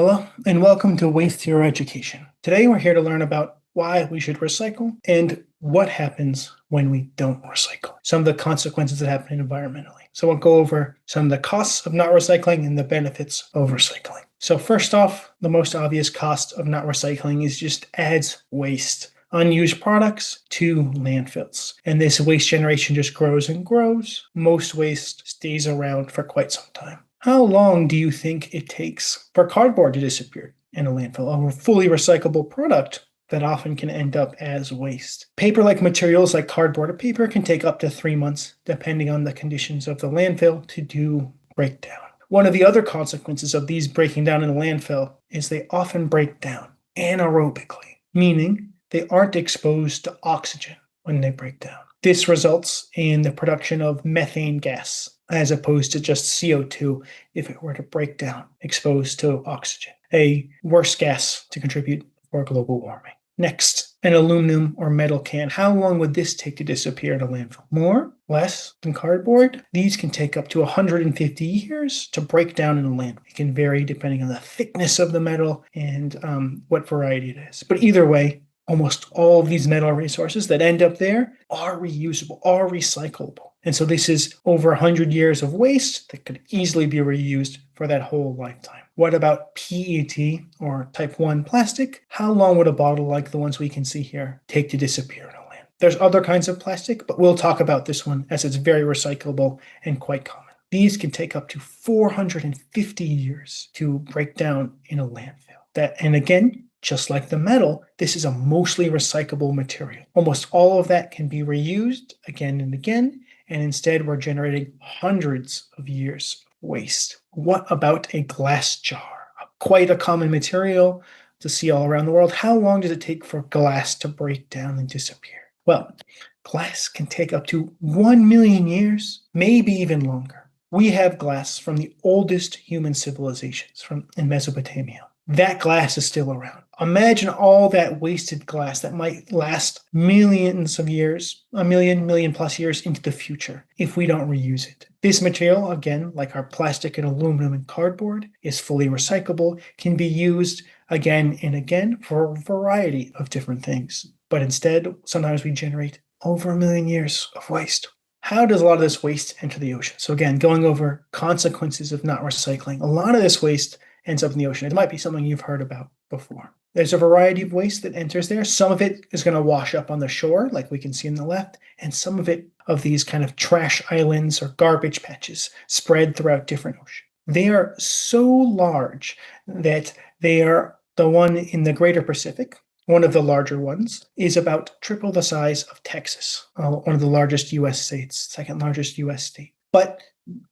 Hello, and welcome to Waste Hero Education. Today we're here to learn about why we should recycle and what happens when we don't recycle. Some of the consequences that happen environmentally. So we'll go over some of the costs of not recycling and the benefits of recycling. So first off, the most obvious cost of not recycling is just adds waste, unused products to landfills. And this waste generation just grows and grows. Most waste stays around for quite some time. How long do you think it takes for cardboard to disappear in a landfill, a fully recyclable product that often can end up as waste? Paper-like materials like cardboard or paper can take up to 3 months, depending on the conditions of the landfill, to break down. One of the other consequences of these breaking down in a landfill is they often break down anaerobically, meaning they aren't exposed to oxygen when they break down. This results in the production of methane gas, as opposed to just CO2 if it were to break down exposed to oxygen, a worse gas to contribute for global warming. Next, an aluminum or metal can. How long would this take to disappear in a landfill? More? Less than cardboard? These can take up to 150 years to break down in a landfill. It can vary depending on the thickness of the metal and what variety it is. But either way, almost all of these metal resources that end up there are reusable, are recyclable. And so this is over 100 years of waste that could easily be reused for that whole lifetime. What about PET or type 1 plastic? How long would a bottle like the ones we can see here take to disappear in a land? There's other kinds of plastic, but we'll talk about this one as it's very recyclable and quite common. These can take up to 450 years to break down in a landfill. And again, just like the metal, this is a mostly recyclable material. Almost all of that can be reused again and again, and instead we're generating hundreds of years of waste. What about a glass jar? Quite a common material to see all around the world. How long does it take for glass to break down and disappear? Well, glass can take up to 1 million years, maybe even longer. We have glass from the oldest human civilizations in Mesopotamia. That glass is still around. Imagine all that wasted glass that might last millions of years, a million plus years into the future if we don't reuse it. This material, again, like our plastic and aluminum and cardboard, is fully recyclable, can be used again and again for a variety of different things. But instead, sometimes we generate over 1 million years of waste. How does a lot of this waste enter the ocean? So again, going over consequences of not recycling, a lot of this waste ends up in the ocean. It might be something you've heard about before. There's a variety of waste that enters there. Some of it is going to wash up on the shore, like we can see on the left, and some of these kind of trash islands or garbage patches spread throughout different oceans. They are so large that they are the one in the Greater Pacific. One of the larger ones is about triple the size of Texas, one of the largest U.S. states, second largest U.S. state. But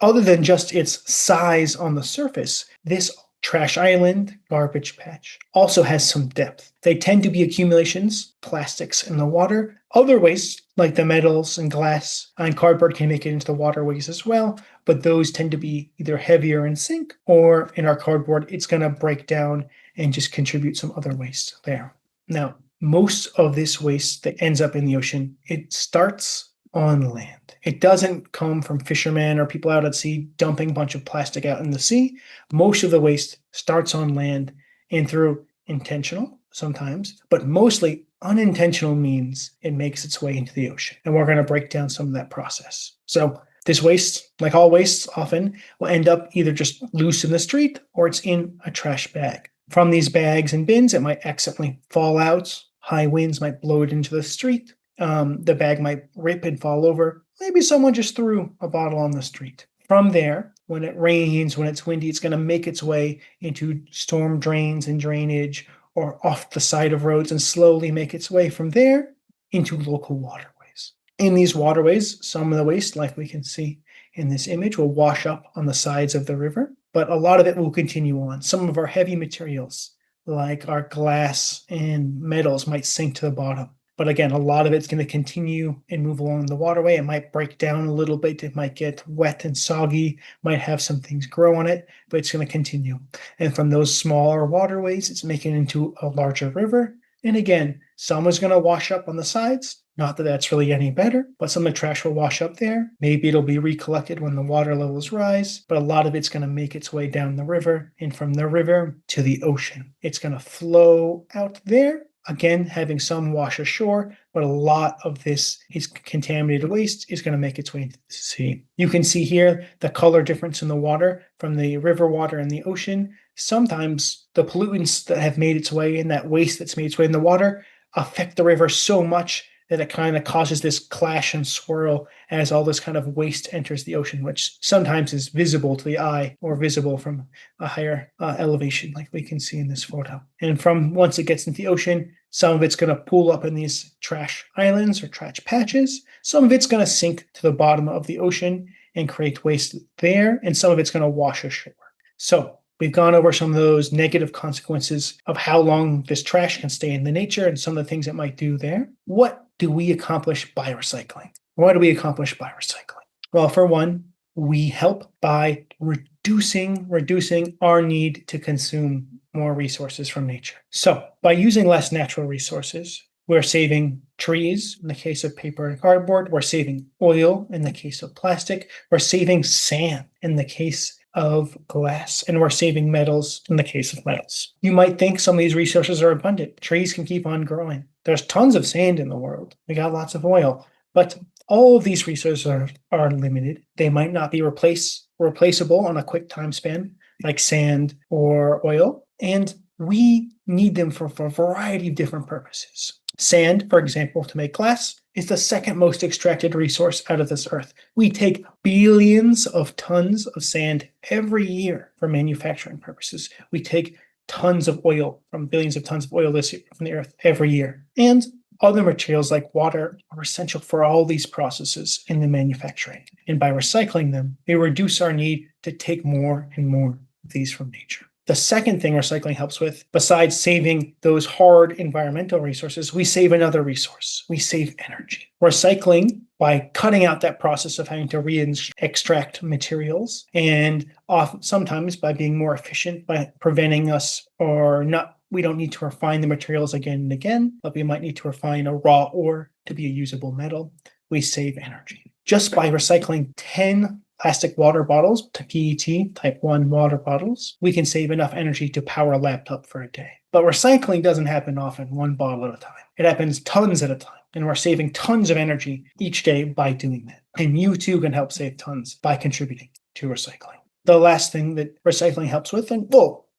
other than just its size on the surface, this trash island, garbage patch, also has some depth. They tend to be accumulations, plastics in the water. Other wastes, like the metals and glass and cardboard, can make it into the waterways as well, but those tend to be either heavier and sink, or in our cardboard, it's going to break down and just contribute some other waste there. Now, most of this waste that ends up in the ocean, it starts on land. It doesn't come from fishermen or people out at sea dumping a bunch of plastic out in the sea. Most of the waste starts on land and through intentional sometimes, but mostly unintentional means it makes its way into the ocean. And we're going to break down some of that process. So this waste, like all wastes often, will end up either just loose in the street or it's in a trash bag. From these bags and bins, it might accidentally fall out. High winds might blow it into the street. The bag might rip and fall over. Maybe someone just threw a bottle on the street. From there, when it rains, when it's windy, it's going to make its way into storm drains and drainage or off the side of roads and slowly make its way from there into local waterways. In these waterways, some of the waste, like we can see in this image, will wash up on the sides of the river, but a lot of it will continue on. Some of our heavy materials, like our glass and metals, might sink to the bottom. But again, a lot of it's going to continue and move along the waterway. It might break down a little bit. It might get wet and soggy, might have some things grow on it, but it's going to continue. And from those smaller waterways, it's making it into a larger river And again, some is going to wash up on the sides. Not that that's really any better, but some of the trash will wash up there. Maybe it'll be recollected when the water levels rise, but a lot of it's going to make its way down the river and from the river to the ocean. It's going to flow out there. Again, having some wash ashore, but a lot of this is contaminated waste is going to make its way into the sea. You can see here the color difference in the water from the river water and the ocean. Sometimes the pollutants that have made its way in, that waste that's made its way in the water, affect the river so much that it kind of causes this clash and swirl as all this kind of waste enters the ocean, which sometimes is visible to the eye or visible from a higher elevation, like we can see in this photo. And from once it gets into the ocean, some of it's going to pool up in these trash islands or trash patches. Some of it's going to sink to the bottom of the ocean and create waste there, and some of it's going to wash ashore. So we've gone over some of those negative consequences of how long this trash can stay in the nature and some of the things it might do there. What do we accomplish by recycling? What do we accomplish by recycling? Well, for one, we help by reducing our need to consume more resources from nature. So by using less natural resources, we're saving trees in the case of paper and cardboard. We're saving oil in the case of plastic. We're saving sand in the case of glass, and we're saving metals in the case of metals. You might think some of these resources are abundant. Trees can keep on growing. There's tons of sand in the world. We got lots of oil, but all of these resources are limited. They might not be replaceable on a quick time span like sand or oil, and we need them for a variety of different purposes. Sand, for example, to make glass, is the second most extracted resource out of this earth. We take billions of tons of sand every year for manufacturing purposes. We take tons of oil from billions of tons of oil from the earth every year. And other materials like water are essential for all these processes in the manufacturing. And by recycling them, we reduce our need to take more and more of these from nature. The second thing recycling helps with, besides saving those hard environmental resources, we save another resource. We save energy. Recycling, by cutting out that process of having to re-extract materials, and often sometimes by being more efficient, by preventing us we don't need to refine the materials again and again, but we might need to refine a raw ore to be a usable metal. We save energy. Just by recycling 10 plastic water bottles to PET type 1 water bottles, we can save enough energy to power a laptop for a day. But recycling doesn't happen often, one bottle at a time. It happens tons at a time, and we're saving tons of energy each day by doing that. And you too can help save tons by contributing to recycling. The last thing that recycling helps with,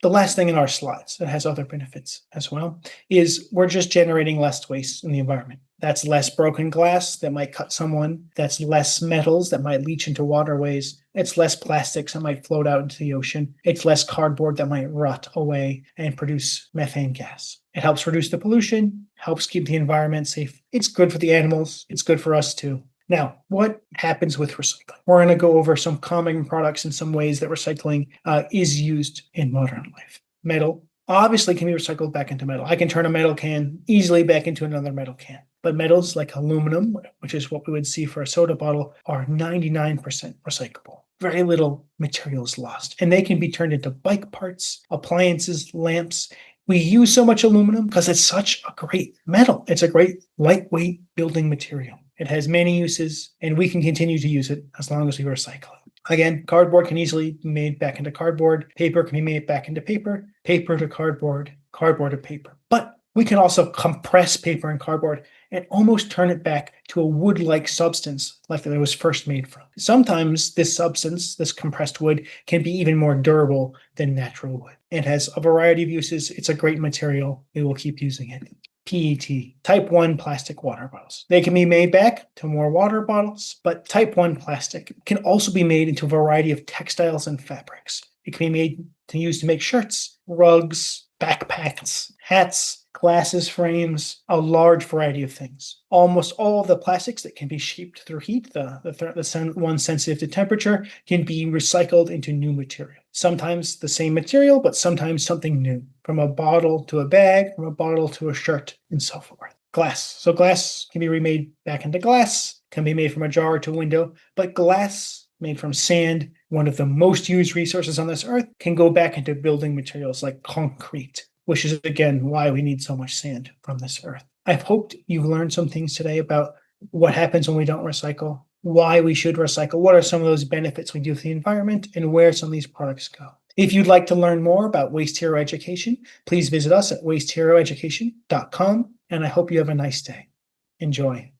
the last thing in our slides that has other benefits as well, is we're just generating less waste in the environment. That's less broken glass that might cut someone. That's less metals that might leach into waterways. It's less plastics that might float out into the ocean. It's less cardboard that might rot away and produce methane gas. It helps reduce the pollution, helps keep the environment safe. It's good for the animals. It's good for us too. Now, what happens with recycling? We're going to go over some common products and some ways that recycling is used in modern life. Metal obviously can be recycled back into metal. I can turn a metal can easily back into another metal can. But metals like aluminum, which is what we would see for a soda bottle, are 99% recyclable. Very little material is lost. And they can be turned into bike parts, appliances, lamps. We use so much aluminum because it's such a great metal. It's a great lightweight building material. It has many uses, and we can continue to use it as long as we recycle it. Again, cardboard can easily be made back into cardboard. Paper can be made back into paper. Paper to cardboard. Cardboard to paper. But we can also compress paper and cardboard and almost turn it back to a wood-like substance like it was first made from. Sometimes this substance, this compressed wood, can be even more durable than natural wood. It has a variety of uses. It's a great material. We will keep using it. PET, type 1 plastic water bottles. They can be made back to more water bottles, but type 1 plastic can also be made into a variety of textiles and fabrics. It can be made to use to make shirts, rugs, backpacks, hats, glasses frames, a large variety of things. Almost all of the plastics that can be shaped through heat, the one sensitive to temperature, can be recycled into new material. Sometimes the same material, but sometimes something new. From a bottle to a bag, from a bottle to a shirt, and so forth. Glass. So glass can be remade back into glass, can be made from a jar to a window, but glass made from sand, one of the most used resources on this earth, can go back into building materials like concrete, which is again why we need so much sand from this earth. I've hoped you've learned some things today about what happens when we don't recycle, why we should recycle, what are some of those benefits we do for the environment, and where some of these products go. If you'd like to learn more about Waste Hero Education, please visit us at wasteheroeducation.com, and I hope you have a nice day. Enjoy.